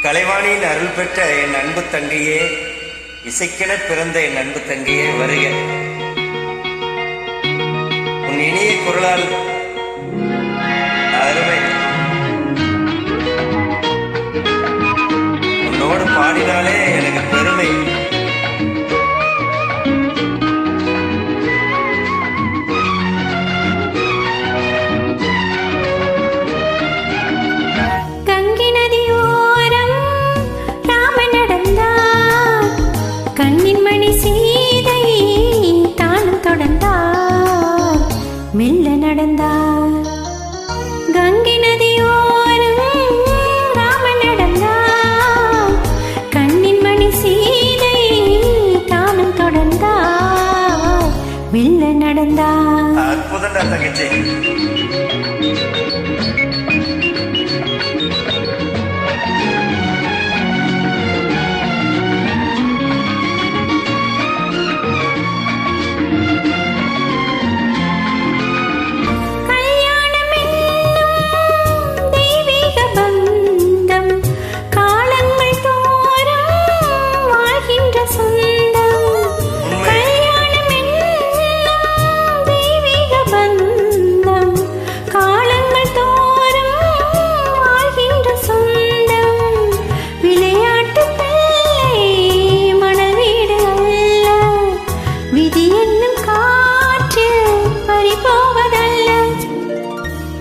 கலைவாணியின் அருள் பெற்ற என் அன்பு தங்கையே, இசைக்கென பிறந்த என் அன்பு தங்கையே வருக. உன் இனிய குரலால் அருமை உன்னோடு பாடினாலே எனக்கு பெருமை. மெல்ல நடந்தார் கங்கை நதியோரம் ராமன் நடந்தார். கண்ணின் மணி சீதை தானும் தொடர்ந்தார். மெல்ல நடந்தார். அற்புதம் தங்கச்சி.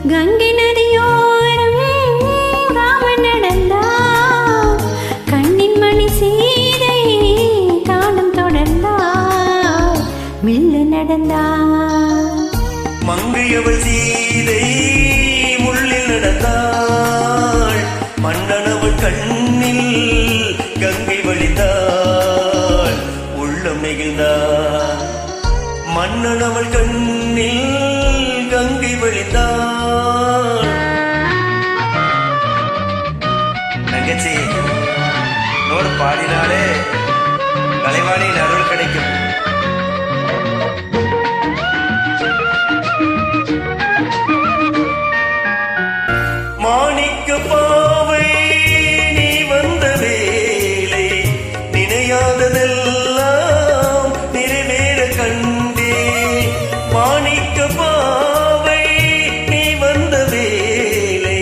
கங்கை நதியோரம் ராமன் நடந்தார். கண்ணின் மணி சீதை தானும் தொடர்ந்தார். மெல்ல நடந்தார். மங்கையவள் சீதை முள்ளில் நடந்தாள். மன்னனவள் கண்ணில் கங்கை வழிந்தாள். உள்ளம் நெகிழ்ந்தாள். மன்னனவள் கண்ணில் கங்கை வழிந்தாள். தங்கச்சி, நோடு பாடினாலே கலைவாணியின் அருள் கிடைக்கும். மாணிக்க பாவை நீ வந்த வேலை நினையாததெல்லாம் நிறைவேற கண்டே. மாணிக்க பாவை நீ வந்த வேலை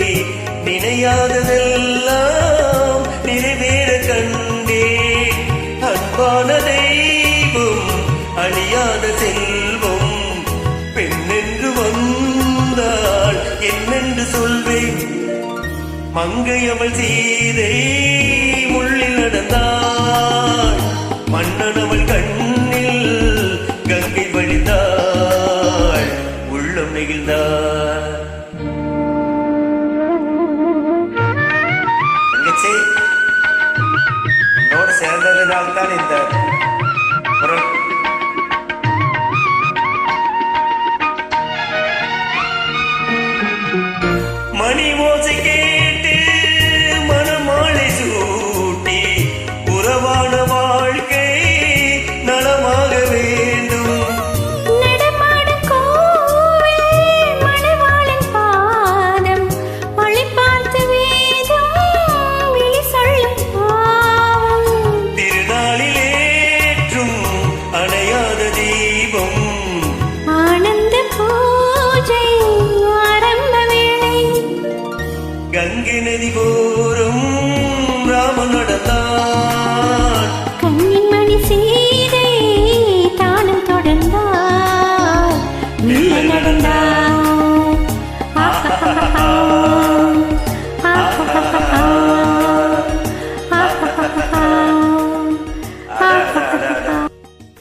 நினையாததெல்லாம் நிறைவேற கண்டே. அன்பான தெய்வம் அழியாத செல்வம் பெண்ணென்று வந்தாள் என்னென்று சொல்வேன். மங்கையவள் சீதை முள்ளில் நடந்தாள். மன்னனவள் கண்ணில் கங்கை வழிந்தாள். உள்ளம் நெகிழ்ந்தாள். தங்கச்சி, என்னோடு சேர்ந்ததினால்தான் இந்த குரல். மணி ஓசை கேட்டு மனமாலை சூட்டி உறவான வாழ்க்கை நலமாக வேண்டும். நடமாடும் கோவில் மணவாளன் பாதம் மழை பார்த்து வேதம் விழி சொல்லும் பாவம். திருநாளிலேற்றும் அணையாத தீபம். ஆனந்த பூஜை ஆரம்ப வேளை. கங்கை நதி போ